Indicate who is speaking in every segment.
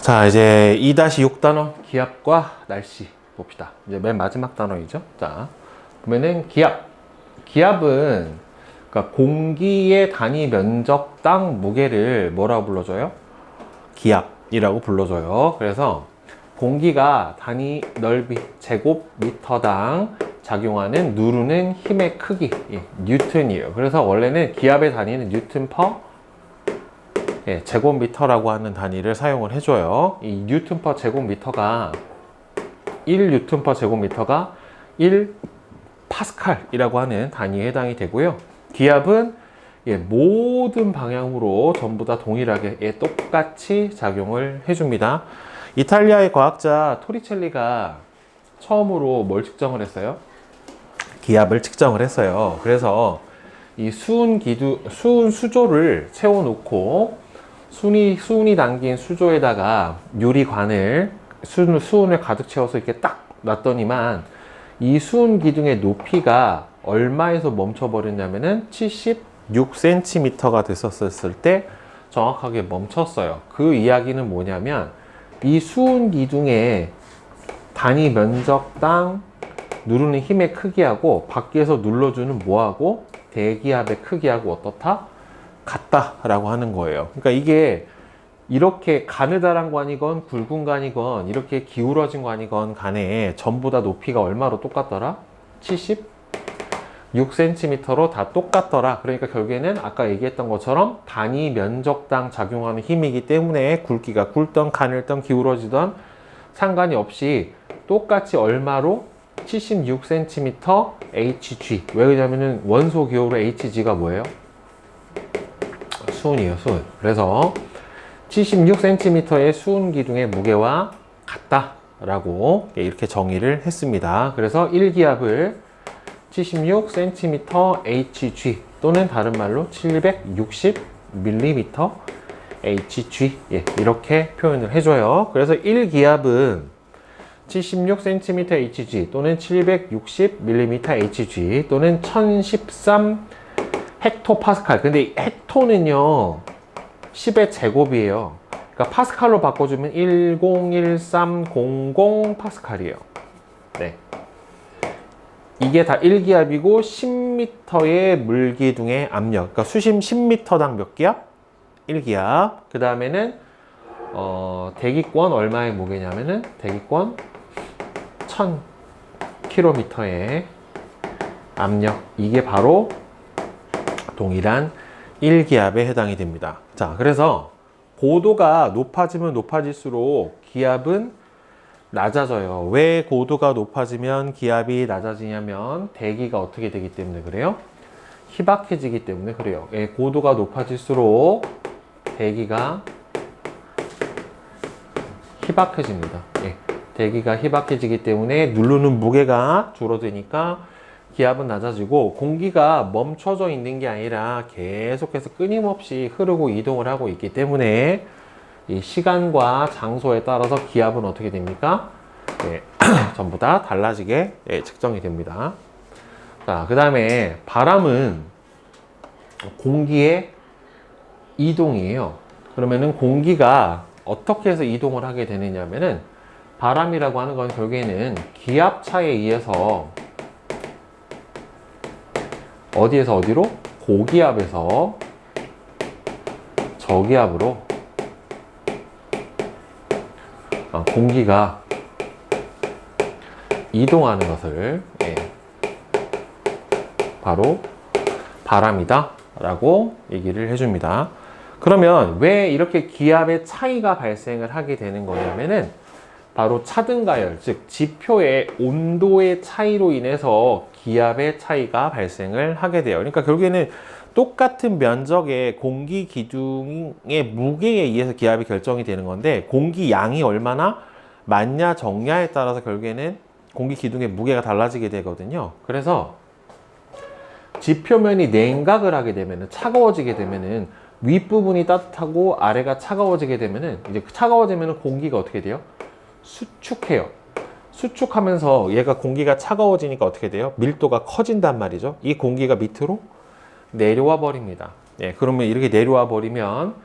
Speaker 1: 자, 이제 2-6 단어 기압과 날씨 봅시다. 이제 맨 마지막 단어이죠. 자, 그러면은 기압은 그러니까 공기의 단위 면적당 무게를 뭐라고 불러줘요? 기압이라고 불러줘요. 그래서 공기가 단위 넓이 제곱미터당 작용하는 누르는 힘의 크기, 뉴턴이에요. 그래서 원래는 기압의 단위는 뉴턴 퍼 제곱미터라고 하는 단위를 사용을 해줘요. 이 뉴턴 퍼 제곱미터가 1 뉴턴 퍼 제곱미터가 1 파스칼이라고 하는 단위에 해당이 되고요. 기압은 모든 방향으로 전부 다 동일하게 똑같이 작용을 해줍니다. 이탈리아의 과학자 토리첼리가 처음으로 뭘 측정을 했어요? 기압을 측정을 했어요. 그래서 이 수은 수조를 채워놓고 수은이 담긴 수조에다가 유리관을 수은을 가득 채워서 이렇게 딱 놨더니만 이 수은 기둥의 높이가 얼마에서 멈춰버렸냐면은 76cm가 됐었을 때 정확하게 멈췄어요. 그 이야기는 뭐냐면 이 수은 기둥의 단위 면적당 누르는 힘의 크기하고 밖에서 눌러주는 뭐하고 대기압의 크기하고 어떻다? 같다라고 하는 거예요. 그러니까 이게 이렇게 가느다란 관이건 굵은 관이건 이렇게 기울어진 관이건 간에 전부 다 높이가 얼마로 똑같더라? 76cm로 다 똑같더라. 그러니까 결국에는 아까 얘기했던 것처럼 단위 면적당 작용하는 힘이기 때문에 굵기가 굵던 가늘던 기울어지던 상관이 없이 똑같이 얼마로 76cm Hg. 왜 그러냐면은 원소 기호로 Hg가 뭐예요? 수은이에요, 수은. 그래서 76cm의 수은 기둥의 무게와 같다라고 이렇게 정의를 했습니다. 그래서 1기압을 76cm Hg 또는 다른 말로 760mm Hg 이렇게 표현을 해줘요. 그래서 1기압은 76cm Hg 또는 760mm Hg 또는 1013 헥토파스칼. 근데 이 헥토는요 10의 제곱이에요. 그러니까 파스칼로 바꿔주면 101300 파스칼이에요. 네. 이게 다 1기압이고 10m의 물기둥의 압력. 그러니까 수심 10m당 몇 기압? 1기압. 그 다음에는 대기권 얼마의 무게냐면은 대기권 1000km의 압력. 이게 바로 동일한 1기압에 해당이 됩니다. 자, 그래서 고도가 높아지면 높아질수록 기압은 낮아져요. 왜 고도가 높아지면 기압이 낮아지냐면 대기가 어떻게 되기 때문에 그래요? 희박해지기 때문에 그래요. 고도가 높아질수록 대기가 희박해집니다. 대기가 희박해지기 때문에 누르는 무게가 줄어드니까 기압은 낮아지고 공기가 멈춰져 있는 게 아니라 계속해서 끊임없이 흐르고 이동을 하고 있기 때문에 이 시간과 장소에 따라서 기압은 어떻게 됩니까? 전부 다 달라지게 측정이 됩니다. 자, 그 다음에 바람은 공기의 이동이에요. 그러면은 공기가 어떻게 해서 이동을 하게 되느냐면은 바람이라고 하는 건 결국에는 기압 차에 의해서 어디에서 어디로? 고기압에서 저기압으로 공기가 이동하는 것을 바로 바람이다 라고 얘기를 해줍니다. 그러면 왜 이렇게 기압의 차이가 발생을 하게 되는 거냐면은 바로 차등가열, 즉 지표의 온도의 차이로 인해서 기압의 차이가 발생을 하게 돼요. 그러니까 결국에는 똑같은 면적의 공기 기둥의 무게에 의해서 기압이 결정이 되는 건데 공기 양이 얼마나 많냐 적냐에 따라서 결국에는 공기 기둥의 무게가 달라지게 되거든요. 그래서 지표면이 냉각을 하게 되면은 차가워지게 되면은 윗부분이 따뜻하고 아래가 차가워지게 되면은 이제 차가워지면은 공기가 어떻게 돼요? 수축해요. 수축하면서 얘가 공기가 차가워지니까 어떻게 돼요? 밀도가 커진단 말이죠. 이 공기가 밑으로 내려와 버립니다. 그러면 이렇게 내려와 버리면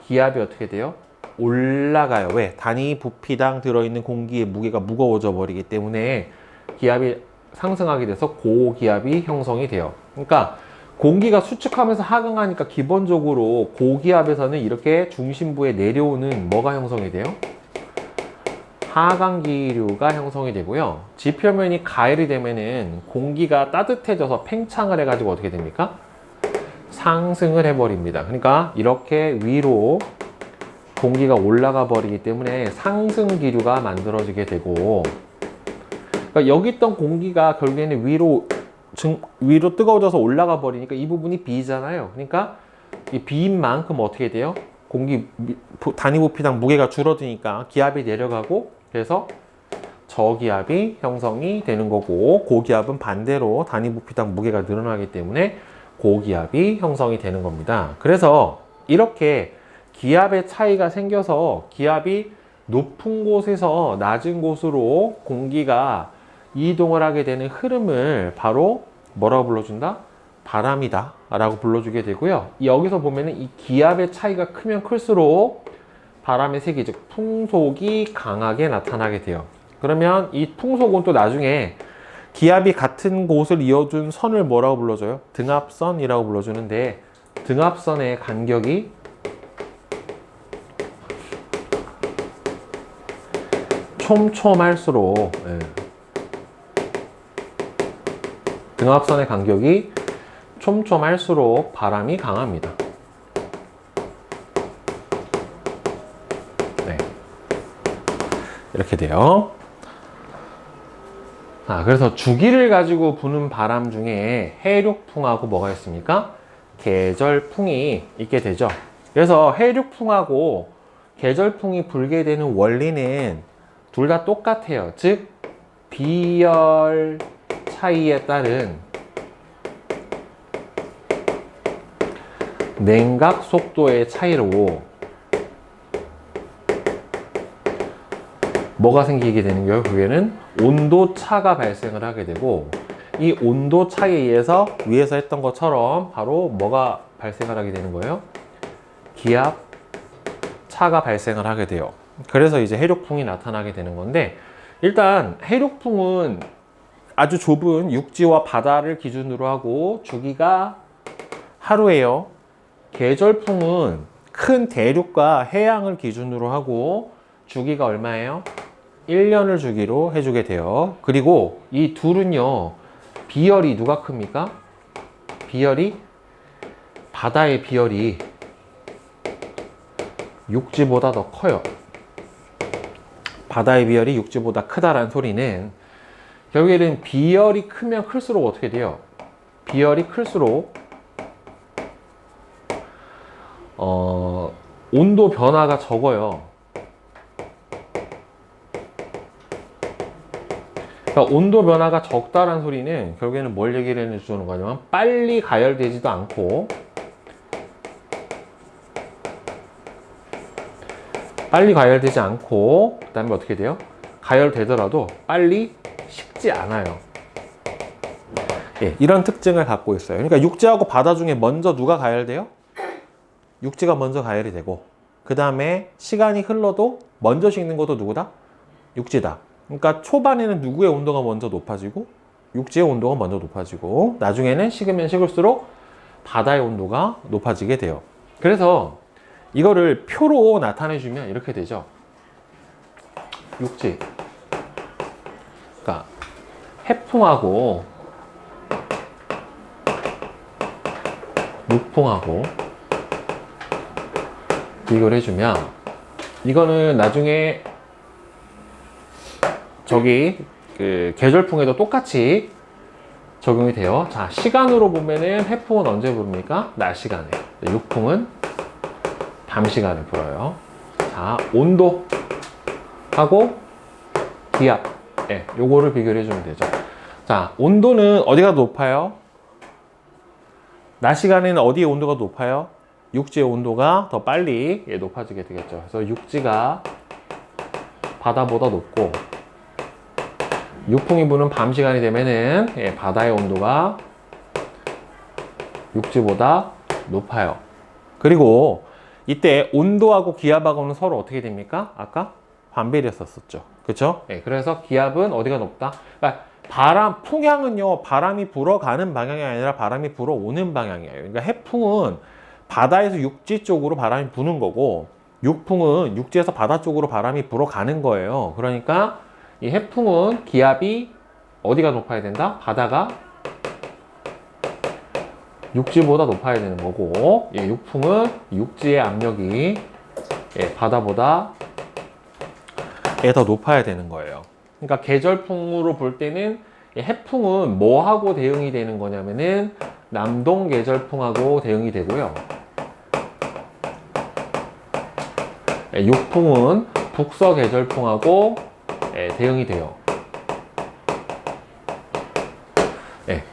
Speaker 1: 기압이 어떻게 돼요? 올라가요. 왜? 단위 부피당 들어있는 공기의 무게가 무거워져 버리기 때문에 기압이 상승하게 돼서 고기압이 형성이 돼요. 그러니까 공기가 수축하면서 하강하니까 기본적으로 고기압에서는 이렇게 중심부에 내려오는 뭐가 형성이 돼요? 하강기류가 형성이 되고요. 지표면이 가열이 되면은 공기가 따뜻해져서 팽창을 해가지고 어떻게 됩니까? 상승을 해버립니다. 그러니까 이렇게 위로 공기가 올라가 버리기 때문에 상승기류가 만들어지게 되고, 그러니까 여기 있던 공기가 결국에는 위로 뜨거워져서 올라가 버리니까 이 부분이 B잖아요. 그러니까 이 B인 만큼 어떻게 돼요? 공기 단위 부피당 무게가 줄어드니까 기압이 내려가고, 그래서 저기압이 형성이 되는 거고, 고기압은 반대로 단위 부피당 무게가 늘어나기 때문에 고기압이 형성이 되는 겁니다. 그래서 이렇게 기압의 차이가 생겨서 기압이 높은 곳에서 낮은 곳으로 공기가 이동을 하게 되는 흐름을 바로 뭐라고 불러준다? 바람이다 라고 불러주게 되고요. 여기서 보면은 이 기압의 차이가 크면 클수록 바람의 세기, 즉 풍속이 강하게 나타나게 돼요. 그러면 이 풍속은 또 나중에 기압이 같은 곳을 이어준 선을 뭐라고 불러줘요? 등압선이라고 불러주는데, 등압선의 간격이 촘촘할수록, 등압선의 간격이 촘촘할수록 바람이 강합니다. 네. 이렇게 돼요. 그래서 주기를 가지고 부는 바람 중에 해륙풍하고 뭐가 있습니까? 계절풍이 있게 되죠. 그래서 해륙풍하고 계절풍이 불게 되는 원리는 둘 다 똑같아요. 즉, 비열 차이에 따른 냉각 속도의 차이로 뭐가 생기게 되는 거예요? 그게는 온도 차가 발생을 하게 되고, 이 온도 차에 의해서 위에서 했던 것처럼 바로 뭐가 발생을 하게 되는 거예요? 기압 차가 발생을 하게 돼요. 그래서 이제 해륙풍이 나타나게 되는 건데, 일단 해륙풍은 아주 좁은 육지와 바다를 기준으로 하고 주기가 하루예요. 계절풍은 큰 대륙과 해양을 기준으로 하고 주기가 얼마예요? 1년을 주기로 해주게 돼요. 그리고 이 둘은요, 비열이 누가 큽니까? 비열이, 바다의 비열이 육지보다 더 커요. 바다의 비열이 육지보다 크다라는 소리는 결국에는 비열이 크면 클수록 어떻게 돼요? 비열이 클수록 온도 변화가 적어요. 그러니까 온도 변화가 적다라는 소리는 결국에는 뭘 얘기를 해주는 거냐면, 빨리 가열되지도 않고 그 다음에 어떻게 돼요? 가열되더라도 빨리 식지 않아요. 예, 이런 특징을 갖고 있어요. 그러니까 육지하고 바다 중에 먼저 누가 가열돼요? 육지가 먼저 가열이 되고, 그 다음에 시간이 흘러도 먼저 식는 것도 누구다? 육지다. 그러니까 초반에는 누구의 온도가 먼저 높아지고, 육지의 온도가 먼저 높아지고, 나중에는 식으면 식을수록 바다의 온도가 높아지게 돼요. 그래서 이거를 표로 나타내주면 이렇게 되죠. 육지, 그러니까 해풍하고 육풍하고 비교를 해주면, 이거는 나중에 저기 그 계절풍에도 똑같이 적용이 돼요. 자, 시간으로 보면은 해풍은 언제 부릅니까? 낮 시간에. 육풍은 밤 시간에 불어요. 자, 온도하고 기압, 요거를 비교를 해주면 되죠. 자, 온도는 어디가 높아요? 낮 시간에는 어디의 온도가 높아요? 육지의 온도가 더 빨리 높아지게 되겠죠. 그래서 육지가 바다보다 높고, 육풍이 부는 밤 시간이 되면은 바다의 온도가 육지보다 높아요. 그리고 이때 온도하고 기압하고는 서로 어떻게 됩니까? 아까 반비례했었죠. 그렇죠? 예, 그래서 기압은 어디가 높다? 그러니까 풍향은요, 바람이 불어가는 방향이 아니라 바람이 불어오는 방향이에요. 그러니까 해풍은 바다에서 육지 쪽으로 바람이 부는 거고, 육풍은 육지에서 바다 쪽으로 바람이 불어가는 거예요. 그러니까 이 해풍은 기압이 어디가 높아야 된다? 바다가 육지보다 높아야 되는 거고, 예, 육풍은 육지의 압력이 예, 바다보다 더 높아야 되는 거예요. 그러니까 계절풍으로 볼 때는 해풍은 뭐하고 대응이 되는 거냐면은 남동 계절풍하고 대응이 되고요. 육풍은 북서 계절풍하고 대응이 돼요.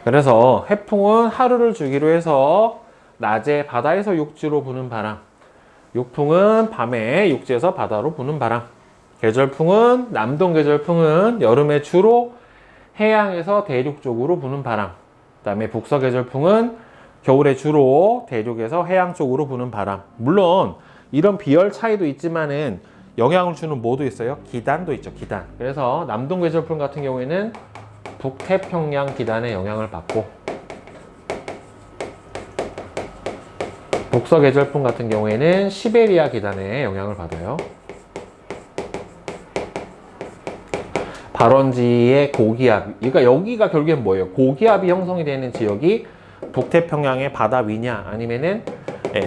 Speaker 1: 그래서 해풍은 하루를 주기로 해서 낮에 바다에서 육지로 부는 바람, 육풍은 밤에 육지에서 바다로 부는 바람, 계절풍은 남동 계절풍은 여름에 주로 해양에서 대륙 쪽으로 부는 바람, 그 다음에 북서 계절풍은 겨울에 주로 대륙에서 해양 쪽으로 부는 바람. 물론 이런 비열 차이도 있지만은 영향을 주는 뭐도 있어요? 기단도 있죠, 기단. 그래서 남동 계절풍 같은 경우에는 북태평양 기단의 영향을 받고, 북서 계절풍 같은 경우에는 시베리아 기단의 영향을 받아요. 발원지의 고기압, 그러니까 여기가 결국엔 뭐예요? 고기압이 형성이 되는 지역이 북태평양의 바다 위냐 아니면은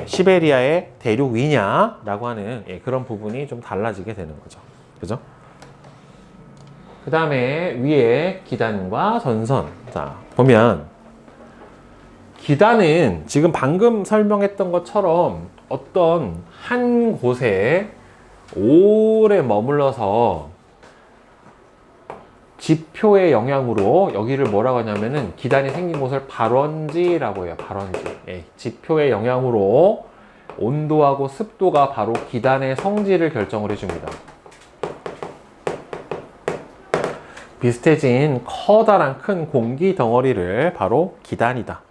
Speaker 1: 시베리아의 대륙 위냐라고 하는 그런 부분이 좀 달라지게 되는 거죠. 그죠? 그 다음에 위에 기단과 전선. 자, 보면 기단은 지금 방금 설명했던 것처럼 어떤 한 곳에 오래 머물러서 지표의 영향으로 여기를 뭐라고 하냐면은 기단이 생긴 곳을 발원지라고 해요. 발원지. 예, 지표의 영향으로 온도하고 습도가 바로 기단의 성질을 결정을 해줍니다. 비슷해진 커다란 큰 공기 덩어리를 바로 기단이다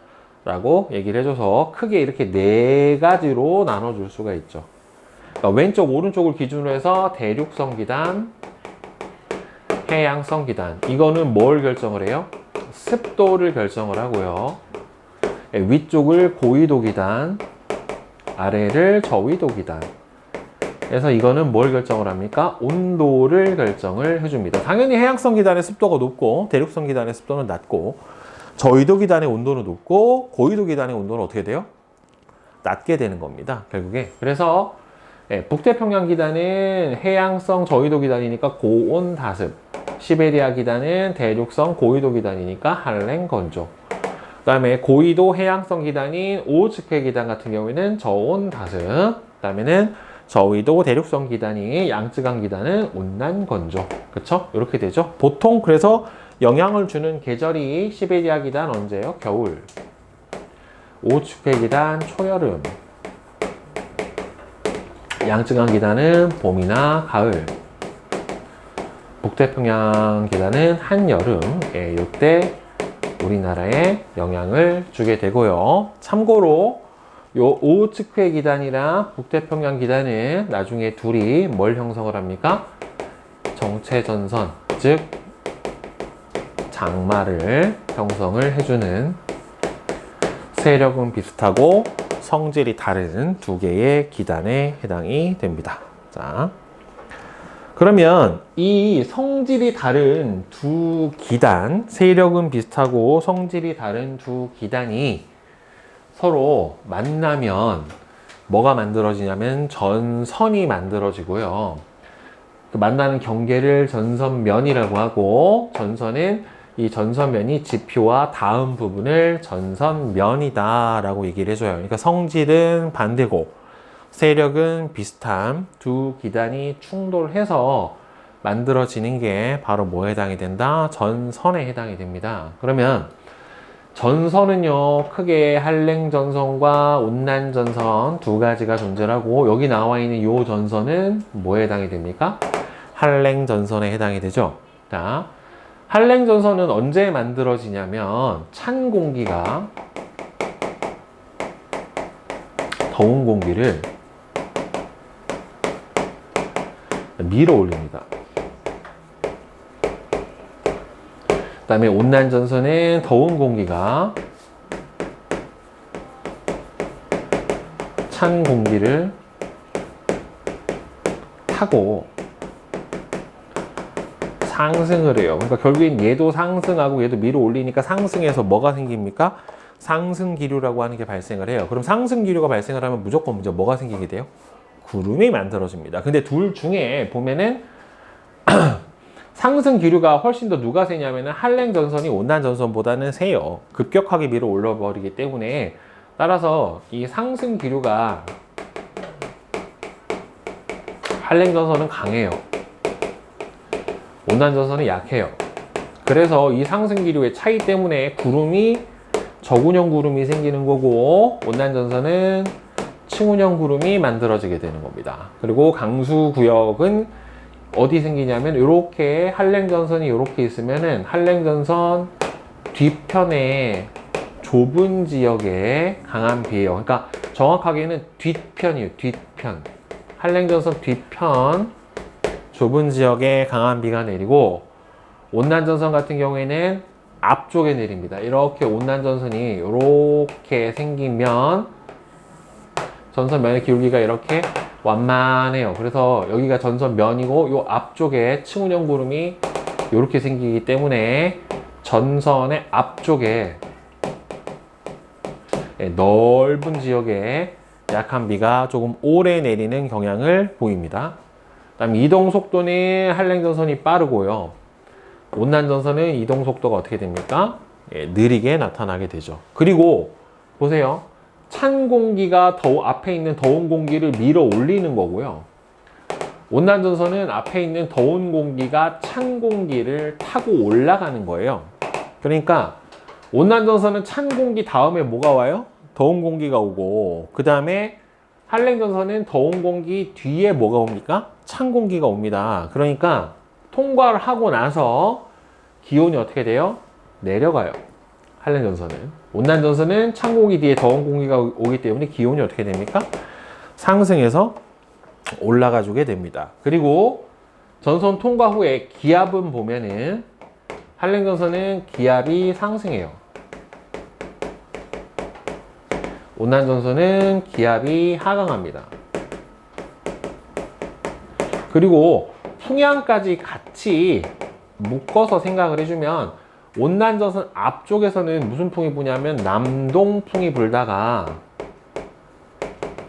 Speaker 1: 라고 얘기를 해줘서 크게 이렇게 네 가지로 나눠줄 수가 있죠. 그러니까 왼쪽 오른쪽을 기준으로 해서 대륙성 기단, 해양성 기단. 이거는 뭘 결정을 해요? 습도를 결정을 하고요. 위쪽을 고위도 기단, 아래를 저위도 기단. 그래서 이거는 뭘 결정을 합니까? 온도를 결정을 해줍니다. 당연히 해양성 기단의 습도가 높고 대륙성 기단의 습도는 낮고, 저위도 기단의 온도는 높고 고위도 기단의 온도는 어떻게 돼요? 낮게 되는 겁니다, 결국에. 그래서 북태평양 기단은 해양성 저위도 기단이니까 고온 다습, 시베리아 기단은 대륙성 고위도 기단이니까 한랭 건조, 그 다음에 고위도 해양성 기단인 오호츠크해 기단 같은 경우에는 저온 다습, 그 다음에는 저위도 대륙성 기단이 양쯔강 기단은 온난 건조. 그쵸? 이렇게 되죠. 보통 그래서 영향을 주는 계절이 시베리아 기단 언제예요? 겨울. 오호츠크해 기단 초여름. 양쯔강 기단은 봄이나 가을. 북태평양 기단은 한여름. 이때 우리나라에 영향을 주게 되고요. 참고로 요 오호츠크해 기단이랑 북태평양 기단은 나중에 둘이 뭘 형성을 합니까? 정체전선, 즉 장마를 형성을 해주는, 세력은 비슷하고 성질이 다른 두 개의 기단에 해당이 됩니다. 자, 그러면 이 성질이 다른 두 기단, 세력은 비슷하고 성질이 다른 두 기단이 서로 만나면 뭐가 만들어지냐면 전선이 만들어지고요. 그 만나는 경계를 전선면이라고 하고, 전선은 이 전선면이 지표와 닿은 부분을 전선면이다 라고 얘기를 해줘요. 그러니까 성질은 반대고 세력은 비슷한 두 기단이 충돌해서 만들어지는 게 바로 뭐에 해당이 된다? 전선에 해당이 됩니다. 그러면 전선은요, 크게 한랭전선과 온난전선 두 가지가 존재하고, 여기 나와 있는 이 전선은 뭐에 해당이 됩니까? 한랭전선에 해당이 되죠. 자, 한랭전선은 언제 만들어지냐면 찬 공기가 더운 공기를 밀어 올립니다. 그 다음에 온난 전선은 더운 공기가 찬 공기를 타고 상승을 해요. 그러니까 결국엔 얘도 상승하고 얘도 밀어 올리니까 상승해서 뭐가 생깁니까? 상승 기류라고 하는 게 발생을 해요. 그럼 상승 기류가 발생을 하면 무조건 먼저 뭐가 생기게 돼요? 구름이 만들어집니다. 근데 둘 중에 보면은 상승 기류가 훨씬 더 누가 세냐면은 한랭 전선이 온난 전선보다는 세요. 급격하게 밀어 올려버리기 때문에. 따라서 이 상승 기류가 한랭 전선은 강해요. 온난 전선은 약해요. 그래서 이 상승 기류의 차이 때문에 구름이 저군형 구름이 생기는 거고, 온난 전선은 층운형 구름이 만들어지게 되는 겁니다. 그리고 강수 구역은 어디 생기냐면 이렇게 한랭 전선이 이렇게 있으면은 한랭 전선 뒤편에 좁은 지역에 강한 비예요. 그러니까 정확하게는 뒷편이에요. 뒷편. 한랭 전선 뒤편 좁은 지역에 강한 비가 내리고, 온난 전선 같은 경우에는 앞쪽에 내립니다. 이렇게 온난 전선이 이렇게 생기면 전선 면의 기울기가 이렇게 완만해요. 그래서 여기가 전선 면이고 이 앞쪽에 층운형 구름이 이렇게 생기기 때문에 전선의 앞쪽에 넓은 지역에 약한 비가 조금 오래 내리는 경향을 보입니다. 그다음 이동 속도는 한랭 전선이 빠르고요. 온난 전선은 이동 속도가 어떻게 됩니까? 느리게 나타나게 되죠. 그리고 보세요. 찬 공기가 앞에 있는 더운 공기를 밀어 올리는 거고요. 온난 전선은 앞에 있는 더운 공기가 찬 공기를 타고 올라가는 거예요. 그러니까 온난 전선은 찬 공기 다음에 뭐가 와요? 더운 공기가 오고, 그 다음에 한랭 전선은 더운 공기 뒤에 뭐가 옵니까? 찬 공기가 옵니다. 그러니까 통과를 하고 나서 기온이 어떻게 돼요? 내려가요. 한랭 전선은. 온난 전선은 찬 공기 뒤에 더운 공기가 오기 때문에 기온이 어떻게 됩니까? 상승해서 올라가 주게 됩니다. 그리고 전선 통과 후에 기압은 보면은 한랭 전선은 기압이 상승해요. 온난 전선은 기압이 하강합니다. 그리고 풍향까지 같이 묶어서 생각을 해주면, 온난 전선 앞쪽에서는 무슨 풍이 부냐면 남동풍이 불다가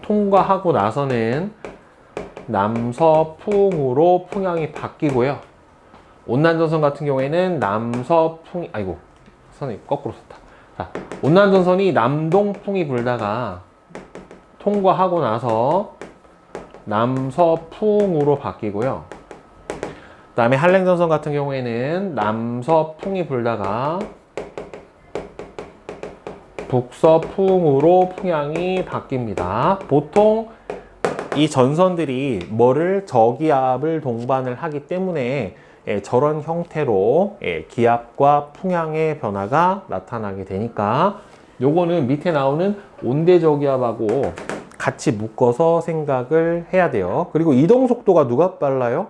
Speaker 1: 통과하고 나서는 남서풍으로 풍향이 바뀌고요. 온난 전선 같은 경우에는 남서풍이, 아이고 선생님 거꾸로 썼다. 자, 온난 전선이 남동풍이 불다가 통과하고 나서 남서풍으로 바뀌고요. 그 다음에 한랭 전선 같은 경우에는 남서풍이 불다가 북서풍으로 풍향이 바뀝니다. 보통 이 전선들이 뭐를 저기압을 동반을 하기 때문에 저런 형태로 기압과 풍향의 변화가 나타나게 되니까, 요거는 밑에 나오는 온대저기압하고 같이 묶어서 생각을 해야 돼요. 그리고 이동 속도가 누가 빨라요?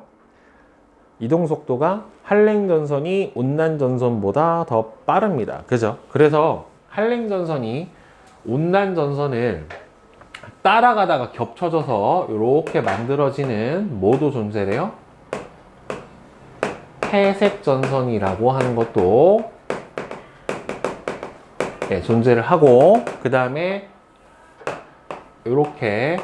Speaker 1: 이동 속도가 한랭 전선이 온난 전선보다 더 빠릅니다. 그죠? 그래서 한랭 전선이 온난 전선을 따라가다가 겹쳐져서 이렇게 만들어지는 뭐도 존재해요? 회색 전선이라고 하는 것도 존재를 하고, 그 다음에 이렇게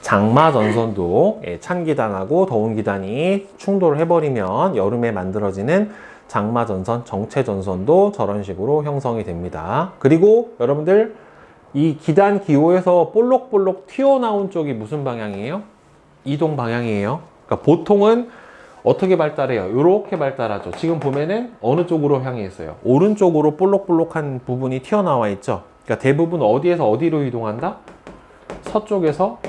Speaker 1: 장마 전선도 찬 기단하고 더운 기단이 충돌을 해버리면 여름에 만들어지는 장마 전선, 정체 전선도 저런 식으로 형성이 됩니다. 그리고 여러분들 이 기단 기호에서 볼록볼록 튀어나온 쪽이 무슨 방향이에요? 이동 방향이에요. 그러니까 보통은 어떻게 발달해요? 이렇게 발달하죠. 지금 보면은 어느 쪽으로 향해 있어요? 오른쪽으로 볼록볼록한 부분이 튀어나와 있죠. 그러니까 대부분 어디에서 어디로 이동한다? 서쪽에서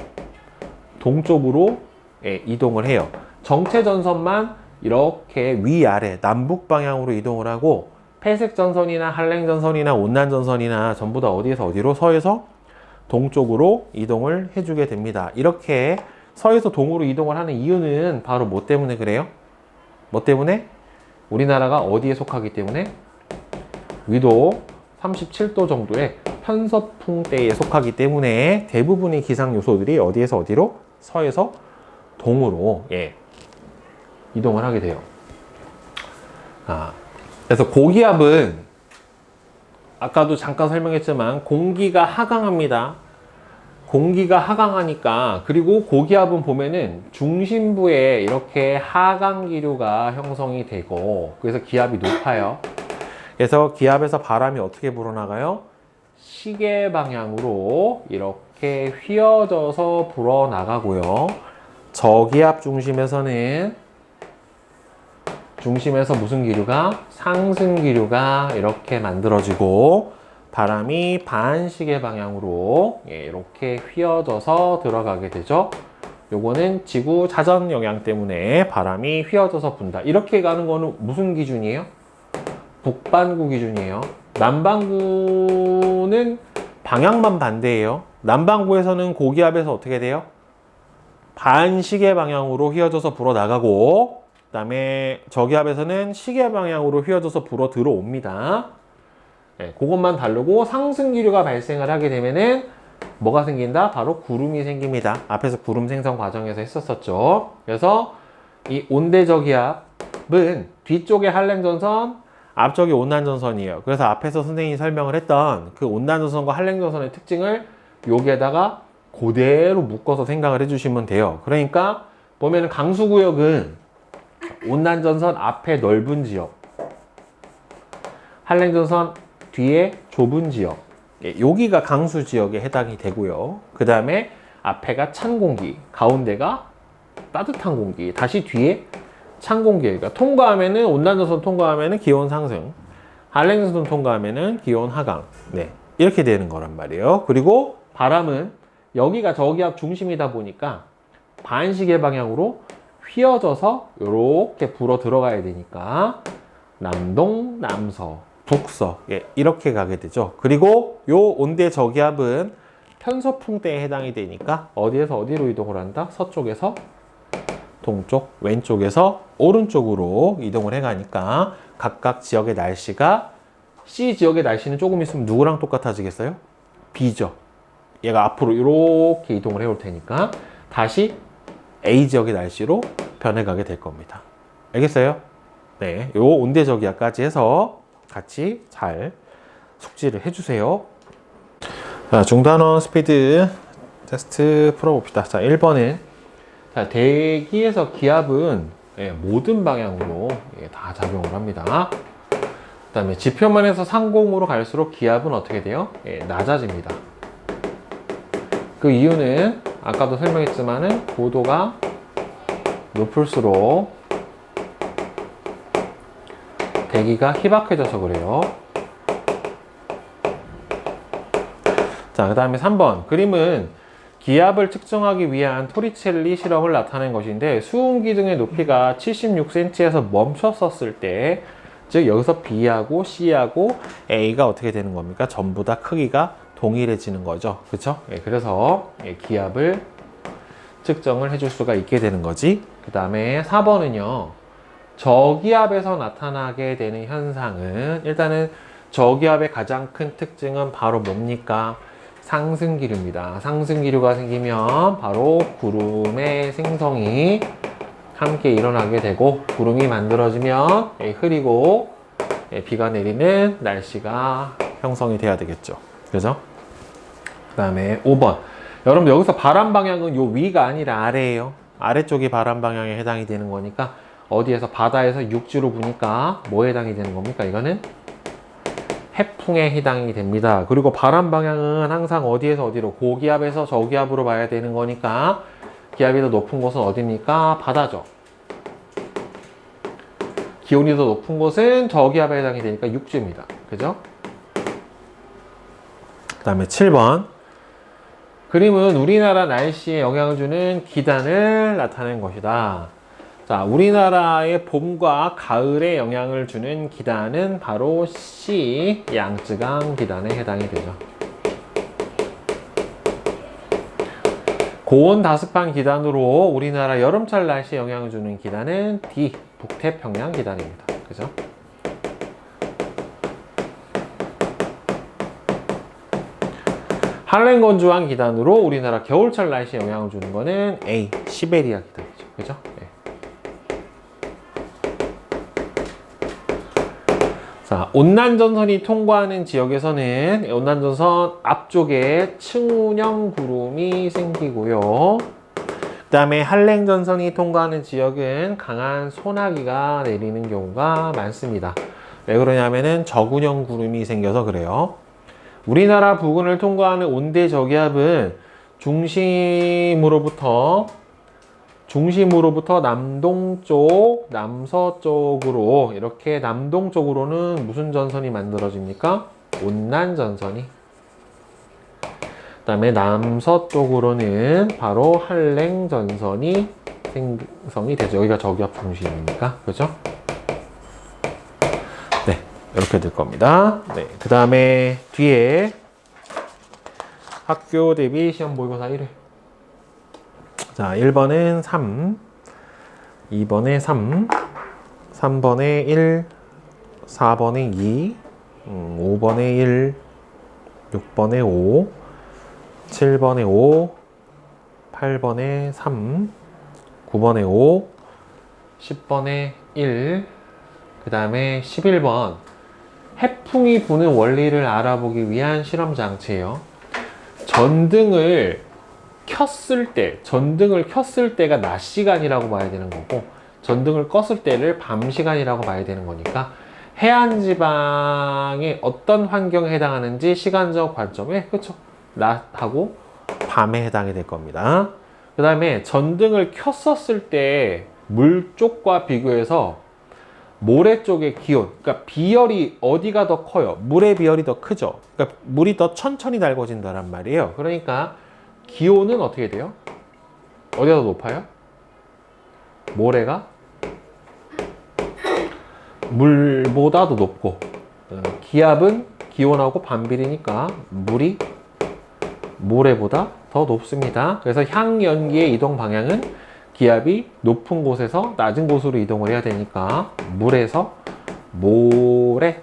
Speaker 1: 동쪽으로 이동을 해요. 정체 전선만 이렇게 위아래 남북 방향으로 이동을 하고, 회색 전선이나 한랭 전선이나 온난 전선이나 전부 다 어디에서 어디로? 서에서 동쪽으로 이동을 해주게 됩니다. 이렇게 서에서 동으로 이동을 하는 이유는 바로 뭐 때문에 그래요? 뭐 때문에? 우리나라가 어디에 속하기 때문에? 위도 37도 정도의 편서풍대에 속하기 때문에 대부분의 기상 요소들이 어디에서 어디로? 서에서 동으로 이동을 하게 돼요. 그래서 고기압은 아까도 잠깐 설명했지만 공기가 하강합니다. 공기가 하강하니까, 그리고 고기압은 보면은 중심부에 이렇게 하강기류가 형성이 되고, 그래서 기압이 높아요. 그래서 기압에서 바람이 어떻게 불어나가요? 시계 방향으로 이렇게 휘어져서 불어나가고요. 저기압 중심에서 무슨 기류가? 상승 기류가 이렇게 만들어지고, 바람이 반시계 방향으로 이렇게 휘어져서 들어가게 되죠. 요거는 지구 자전 영향 때문에 바람이 휘어져서 분다. 이렇게 가는 거는 무슨 기준이에요? 북반구 기준이에요. 남반구는 방향만 반대예요. 남반구에서는 고기압에서 어떻게 돼요? 반시계 방향으로 휘어져서 불어 나가고, 그 다음에 저기압에서는 시계 방향으로 휘어져서 불어 들어옵니다. 그것만 다르고, 상승 기류가 발생을 하게 되면은 뭐가 생긴다? 바로 구름이 생깁니다. 앞에서 구름 생성 과정에서 했었었죠. 그래서 이 온대저기압은 뒤쪽에 한랭전선, 앞쪽이 온난전선이에요. 그래서 앞에서 선생님이 설명을 했던 그 온난전선과 한랭전선의 특징을 여기에다가 그대로 묶어서 생각을 해주시면 돼요. 그러니까 보면은 강수구역은 온난전선 앞에 넓은 지역, 한랭전선 뒤에 좁은 지역, 여기가 강수 지역에 해당이 되고요. 그 다음에 앞에가 찬 공기, 가운데가 따뜻한 공기, 다시 뒤에 찬 공기가 통과하면은, 온난전선 통과하면은 기온 상승, 한랭전선 통과하면은 기온 하강. 이렇게 되는 거란 말이에요. 그리고 바람은 여기가 저기압 중심이다 보니까 반시계 방향으로 휘어져서 이렇게 불어 들어가야 되니까 남동, 남서, 북서 이렇게 가게 되죠. 그리고 요 온대 저기압은 편서풍대에 해당이 되니까 어디에서 어디로 이동을 한다? 서쪽에서 동쪽, 왼쪽에서 오른쪽으로 이동을 해가니까 각각 지역의 날씨가, C 지역의 날씨는 조금 있으면 누구랑 똑같아지겠어요? B죠. 얘가 앞으로 이렇게 이동을 해올 테니까 다시 A 지역의 날씨로 변해가게 될 겁니다. 알겠어요? 네, 요 온대저기압까지 해서 같이 잘 숙지를 해주세요. 자, 중단원 스피드 테스트 풀어봅시다. 자, 1번은 대기에서 기압은 모든 방향으로 다 작용을 합니다. 그 다음에 지표면에서 상공으로 갈수록 기압은 어떻게 돼요? 낮아집니다. 그 이유는 아까도 설명했지만은 고도가 높을수록 대기가 희박해져서 그래요. 자, 그 다음에 3번 그림은 기압을 측정하기 위한 토리첼리 실험을 나타낸 것인데, 수은기 등의 높이가 76cm에서 멈췄었을 때, 즉 여기서 B하고 C하고 A가 어떻게 되는 겁니까? 전부 다 크기가 동일해지는 거죠. 그렇죠? 그래서 기압을 측정을 해줄 수가 있게 되는 거지. 그 다음에 4번은요. 저기압에서 나타나게 되는 현상은, 일단은 저기압의 가장 큰 특징은 바로 뭡니까? 상승기류입니다. 상승기류가 생기면 바로 구름의 생성이 함께 일어나게 되고, 구름이 만들어지면 흐리고 비가 내리는 날씨가 형성이 돼야 되겠죠. 그죠? 그 다음에 5번. 여러분 여기서 바람 방향은 요 위가 아니라 아래예요. 아래쪽이 바람 방향에 해당이 되는 거니까, 어디에서 바다에서 육지로 부니까 뭐에 해당이 되는 겁니까? 이거는 해풍에 해당이 됩니다. 그리고 바람 방향은 항상 어디에서 어디로, 고기압에서 저기압으로 봐야 되는 거니까, 기압이 더 높은 곳은 어디입니까? 바다죠. 기온이 더 높은 곳은 저기압에 해당이 되니까 육지입니다. 그죠? 그 다음에 7번. 그림은 우리나라 날씨에 영향을 주는 기단을 나타낸 것이다. 자, 우리나라의 봄과 가을에 영향을 주는 기단은 바로 C, 양쯔강 기단에 해당이 되죠. 고온 다습한 기단으로 우리나라 여름철 날씨에 영향을 주는 기단은 D, 북태평양 기단입니다. 그죠? 한랭건조한 기단으로 우리나라 겨울철 날씨에 영향을 주는 거는 A, 시베리아 기단이죠. 그죠? 네. 자, 온난전선이 통과하는 지역에서는 온난전선 앞쪽에 층운형 구름이 생기고요. 그 다음에 한랭전선이 통과하는 지역은 강한 소나기가 내리는 경우가 많습니다. 왜 그러냐면은 저군형 구름이 생겨서 그래요. 우리나라 부근을 통과하는 온대 저기압은 중심으로부터 남동쪽, 남서쪽으로 이렇게 남동쪽으로는 무슨 전선이 만들어집니까? 온난전선이. 그 다음에 남서쪽으로는 바로 한랭전선이 생성이 되죠. 여기가 저기압 중심이니까. 그죠? 네. 이렇게 될 겁니다. 네. 그 다음에 뒤에 학교 대비 시험 모의고사 1회. 자, 1번은 3, 2번에 3, 3번에 1, 4번에 2, 5번에 1, 6번에 5, 7번에 5, 8번에 3, 9번에 5, 10번에 1, 그 다음에 11번 해풍이 부는 원리를 알아보기 위한 실험 장치예요. 전등을 켰을 때가 낮 시간이라고 봐야 되는 거고, 전등을 껐을 때를 밤 시간이라고 봐야 되는 거니까 해안 지방의 어떤 환경에 해당하는지 시간적 관점에, 그쵸? 낮하고 밤에 해당이 될 겁니다. 그 다음에 전등을 켰었을 때 물 쪽과 비교해서 모래 쪽의 기온, 그러니까 비열이 어디가 더 커요? 물의 비열이 더 크죠? 그러니까 물이 더 천천히 달궈진다란 말이에요. 그러니까 기온은 어떻게 돼요? 어디가 더 높아요? 모래가 물보다 더 높고, 기압은 기온하고 반비례니까 물이 모래보다 더 높습니다. 그래서 향연기의 이동 방향은 기압이 높은 곳에서 낮은 곳으로 이동을 해야 되니까 물에서 모래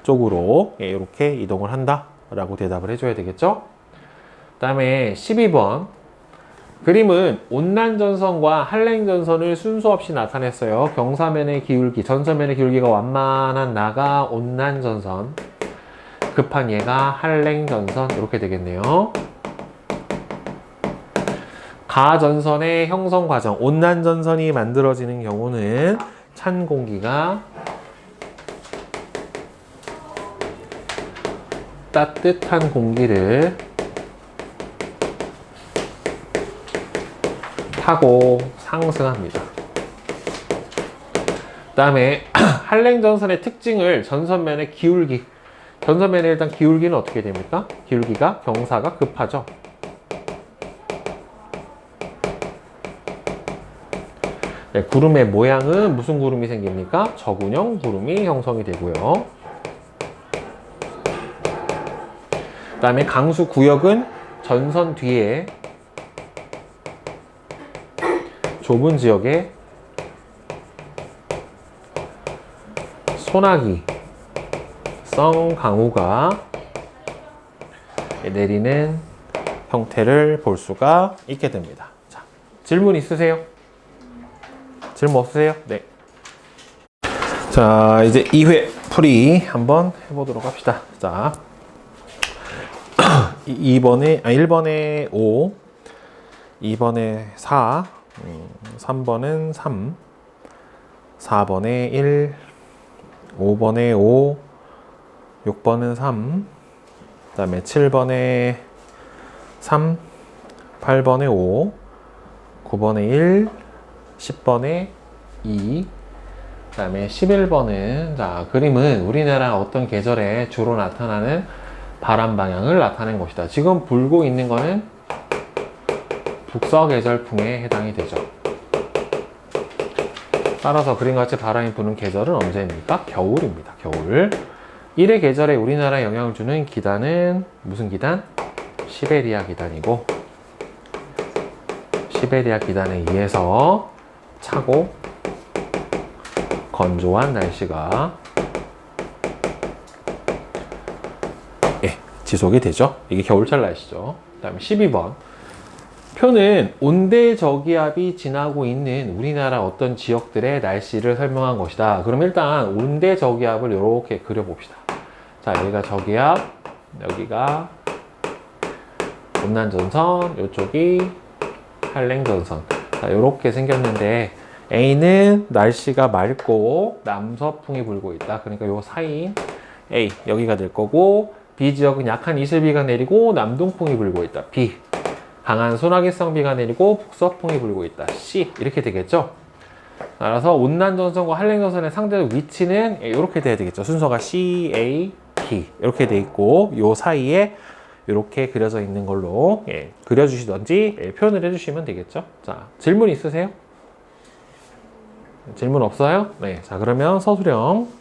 Speaker 1: 쪽으로 이렇게 이동을 한다 라고 대답을 해줘야 되겠죠. 그 다음에 12번 그림은 온난전선과 한랭전선을 순서 없이 나타냈어요. 경사면의 기울기, 전선면의 기울기가 완만한 나가 온난전선, 급한 얘가 한랭전선, 이렇게 되겠네요. 가전선의 형성 과정, 온난전선이 만들어지는 경우는 찬 공기가 따뜻한 공기를 타고 상승합니다. 그 다음에 한랭전선의 특징을 전선면의 기울기, 전선면의 일단 기울기는 어떻게 됩니까? 기울기가 경사가 급하죠. 네, 구름의 모양은 무슨 구름이 생깁니까? 저군형 구름이 형성이 되고요. 그 다음에 강수 구역은 전선 뒤에 좁은 지역에 소나기성 강우가 내리는 형태를 볼 수가 있게 됩니다. 자, 질문 있으세요? 질문 없으세요? 네. 자, 이제 2회 풀이 한번 해보도록 합시다. 자, 1번에 5, 2번에 4, 3번은 3, 4번에 1, 5번에 5, 6번은 3, 그 다음에 7번에 3, 8번에 5, 9번에 1, 10번에 2, 그 다음에 11번은, 자, 그림은 우리나라 어떤 계절에 주로 나타나는 바람 방향을 나타낸 것이다. 지금 불고 있는 거는 북서계절풍에 해당이 되죠. 따라서 그림같이 바람이 부는 계절은 언제입니까? 겨울입니다. 겨울. 1의 계절에 우리나라에 영향을 주는 기단은 무슨 기단? 시베리아 기단이고, 시베리아 기단에 의해서 차고 건조한 날씨가 지속이 되죠. 이게 겨울철 날씨죠. 그 다음에 12번. 표는 온대저기압이 지나고 있는 우리나라 어떤 지역들의 날씨를 설명한 것이다. 그럼 일단 온대저기압을 이렇게 그려봅시다. 자, 여기가 저기압, 여기가 온난전선, 이쪽이 한랭전선. 자, 이렇게 생겼는데 A는 날씨가 맑고 남서풍이 불고 있다. 그러니까 요 사이인 A, 여기가 될 거고, B 지역은 약한 이슬비가 내리고 남동풍이 불고 있다. B, 강한 소나기성 비가 내리고 북서풍이 불고 있다. C, 이렇게 되겠죠. 따라서 온난전선과 한랭전선의 상대적 위치는 이렇게 돼야 되겠죠. 순서가 C, A, B 이렇게 돼 있고, 요 사이에 이렇게 그려져 있는 걸로 그려주시던지 표현을 해주시면 되겠죠. 자, 질문 있으세요? 질문 없어요? 네. 자, 그러면 서술형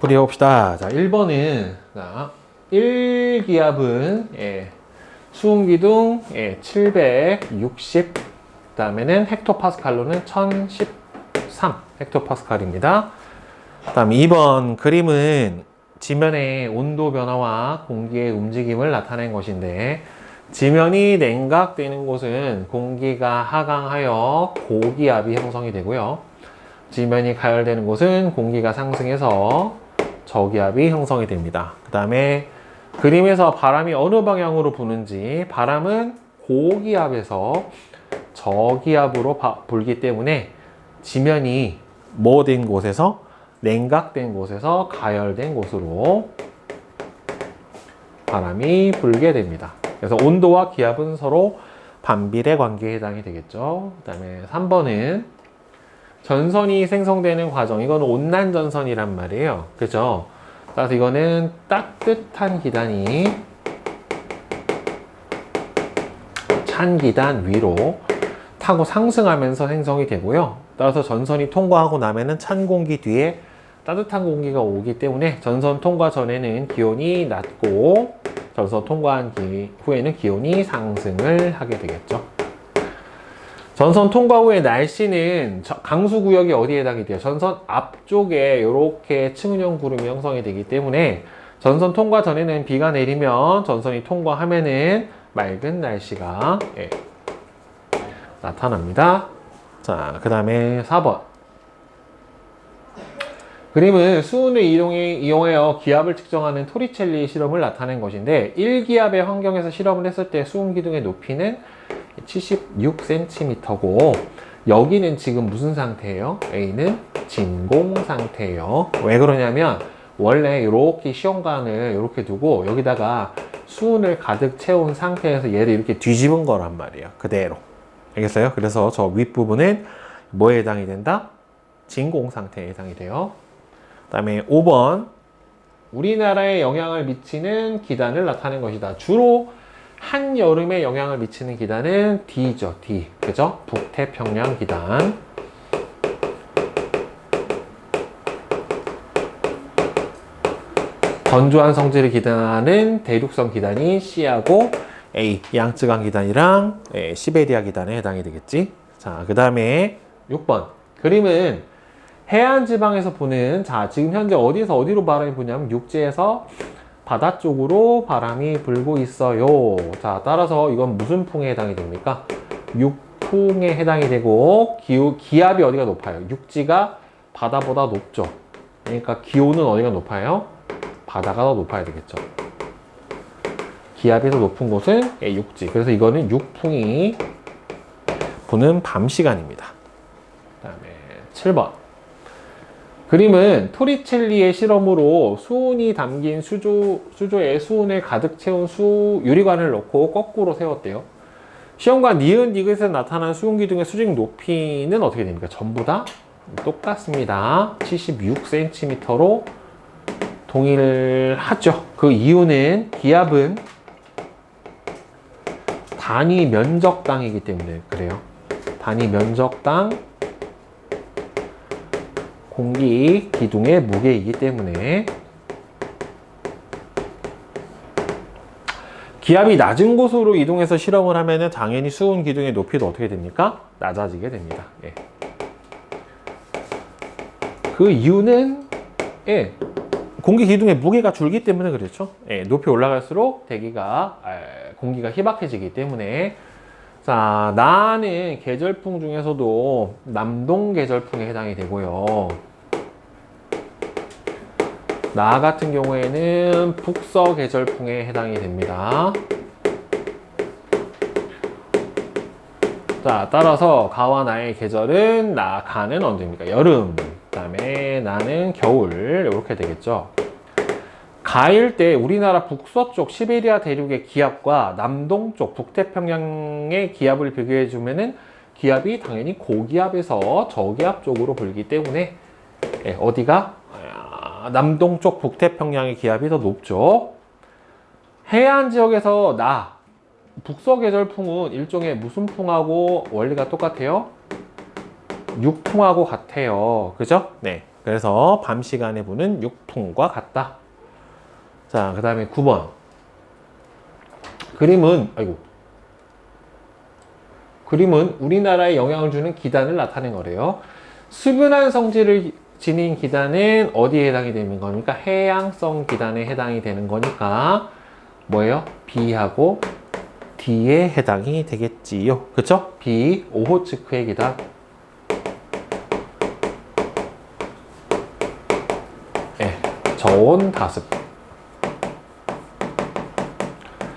Speaker 1: 풀이해봅시다. 자, 1번은, 자, 1기압은, 수온기둥, 760, 그 다음에는 헥토파스칼로는 1013 헥토파스칼입니다. 그 다음 2번 그림은 지면의 온도 변화와 공기의 움직임을 나타낸 것인데, 지면이 냉각되는 곳은 공기가 하강하여 고기압이 형성이 되고요. 지면이 가열되는 곳은 공기가 상승해서 저기압이 형성이 됩니다. 그 다음에 그림에서 바람이 어느 방향으로 부는지, 바람은 고기압에서 저기압으로 불기 때문에 지면이 뭐 된 곳에서, 냉각된 곳에서 가열된 곳으로 바람이 불게 됩니다. 그래서 온도와 기압은 서로 반비례 관계에 해당이 되겠죠. 그 다음에 3번은 전선이 생성되는 과정, 이건 온난전선이란 말이에요. 그죠? 따라서 이거는 따뜻한 기단이 찬 기단 위로 타고 상승하면서 생성이 되고요. 따라서 전선이 통과하고 나면은 찬 공기 뒤에 따뜻한 공기가 오기 때문에 전선 통과 전에는 기온이 낮고 전선 통과한 후에는 기온이 상승을 하게 되겠죠. 전선 통과 후에 날씨는 강수구역이 어디에 해당이 돼요? 전선 앞쪽에 이렇게 층은형 구름이 형성이 되기 때문에 전선 통과 전에는 비가 내리면 전선이 통과하면은 맑은 날씨가 나타납니다. 자, 그 다음에 4번. 그림은 수온을 이용하여 기압을 측정하는 토리첼리 실험을 나타낸 것인데, 1기압의 환경에서 실험을 했을 때 수온 기둥의 높이는 76cm고 여기는 지금 무슨 상태예요? A는 진공 상태예요. 왜 그러냐면 원래 이렇게 시험관을 이렇게 두고 여기다가 수온을 가득 채운 상태에서 얘를 이렇게 뒤집은 거란 말이에요. 그대로. 알겠어요? 그래서 저 윗부분은 뭐에 해당이 된다? 진공 상태에 해당이 돼요. 그 다음에 5번. 우리나라에 영향을 미치는 기단을 나타낸 것이다. 주로 한여름에 영향을 미치는 기단은 D죠. D. 그죠? 북태평양 기단. 건조한 성질의 기단은 대륙성 기단이 C하고 A, 양쯔강 기단이랑 시베리아 기단에 해당이 되겠지. 자, 그 다음에 6번. 그림은 해안 지방에서 부는, 자, 지금 현재 어디에서 어디로 바람이 부냐면 육지에서 바다 쪽으로 바람이 불고 있어요. 자, 따라서 이건 무슨 풍에 해당이 됩니까? 육풍에 해당이 되고, 기압이 어디가 높아요? 육지가 바다보다 높죠. 그러니까 기온은 어디가 높아요? 바다가 더 높아야 되겠죠. 기압이 더 높은 곳은 육지. 그래서 이거는 육풍이 부는 밤 시간입니다. 그 다음에 7번. 그림은 토리첼리의 실험으로 수온이 담긴 수조에 수온을 가득 채운 유리관을 넣고 거꾸로 세웠대요. 시험관 니은 디귿에서 나타난 수온기둥의 수직 높이는 어떻게 됩니까? 전부 다 똑같습니다. 76cm로 동일하죠. 그 이유는 기압은 단위 면적당이기 때문에 그래요. 단위 면적당 공기 기둥의 무게이기 때문에 기압이 낮은 곳으로 이동해서 실험을 하면은 당연히 수온 기둥의 높이도 어떻게 됩니까? 낮아지게 됩니다. 예. 그 이유는 예, 공기 기둥의 무게가 줄기 때문에 그렇죠. 예, 높이 올라갈수록 공기가 희박해지기 때문에. 자, 나는 계절풍 중에서도 남동 계절풍에 해당이 되고요. 나 같은 경우에는 북서 계절풍에 해당이 됩니다. 자, 따라서 가와 나의 계절은 가는 언제입니까? 여름. 그 다음에 나는 겨울. 이렇게 되겠죠. 가일 때 우리나라 북서쪽 시베리아 대륙의 기압과 남동쪽 북태평양의 기압을 비교해 주면은 기압이 당연히 고기압에서 저기압 쪽으로 불기 때문에 어디가? 남동쪽 북태평양의 기압이 더 높죠. 해안 지역에서 북서 계절풍은 일종의 무슨 풍하고 원리가 똑같아요? 육풍하고 같아요. 그죠? 네. 그래서 밤 시간에 부는 육풍과 같다. 자, 그 다음에 9번. 그림은 우리나라에 영향을 주는 기단을 나타낸 거래요. 수분한 성질을 지닌 기단은 어디에 해당이 되는 겁니까? 해양성 기단에 해당이 되는 거니까 뭐예요? B하고 D에 해당이 되겠지요. 그쵸? B, 오호츠크의 기단. 네, 저온 다습.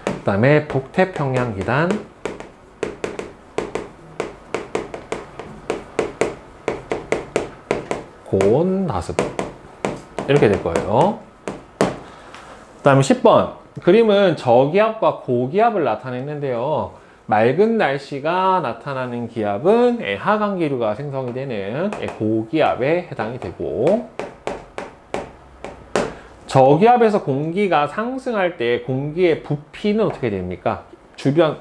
Speaker 1: 그 다음에 북태평양 기단. 고온 다습. 이렇게 될 거예요. 그 다음에 10번. 그림은 저기압과 고기압을 나타냈는데요. 맑은 날씨가 나타나는 기압은 하강기류가 생성이 되는 고기압에 해당이 되고, 저기압에서 공기가 상승할 때 공기의 부피는 어떻게 됩니까?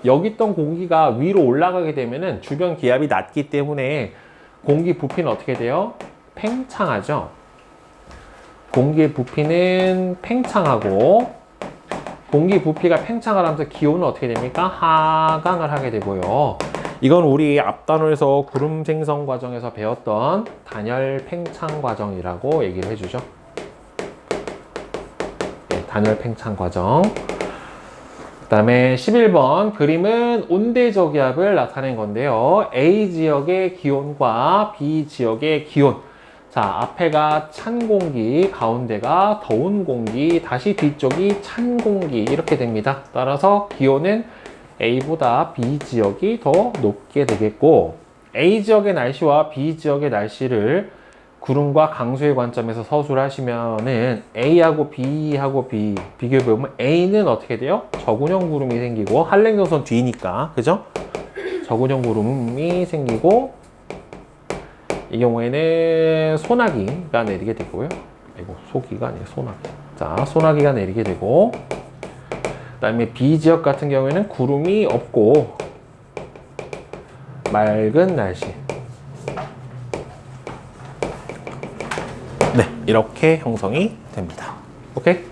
Speaker 1: 여기 있던 공기가 위로 올라가게 되면은 주변 기압이 낮기 때문에 공기 부피는 어떻게 돼요? 팽창하죠. 공기의 부피는 팽창하고, 공기 부피가 팽창을 하면서 기온은 어떻게 됩니까? 하강을 하게 되고요. 이건 우리 앞 단원에서 구름 생성 과정에서 배웠던 단열 팽창 과정이라고 얘기를 해주죠. 네, 단열 팽창 과정. 그 다음에 11번 그림은 온대저기압을 나타낸 건데요. A 지역의 기온과 B 지역의 기온. 자, 앞에가 찬 공기, 가운데가 더운 공기, 다시 뒤쪽이 찬 공기 이렇게 됩니다. 따라서 기온은 A보다 B 지역이 더 높게 되겠고, A 지역의 날씨와 B 지역의 날씨를 구름과 강수의 관점에서 서술하시면은 A하고 B하고 비교해보면 A는 어떻게 돼요? 저군형 구름이 생기고, 한랭동선 뒤니까, 그죠? 저군형 구름이 생기고, 이 경우에는 소나기가 내리게 되고요. 소기가 아니라 소나기. 자, 소나기가 내리게 되고, 그 다음에 B 지역 같은 경우에는 구름이 없고, 맑은 날씨. 네, 이렇게 형성이 됩니다. 오케이?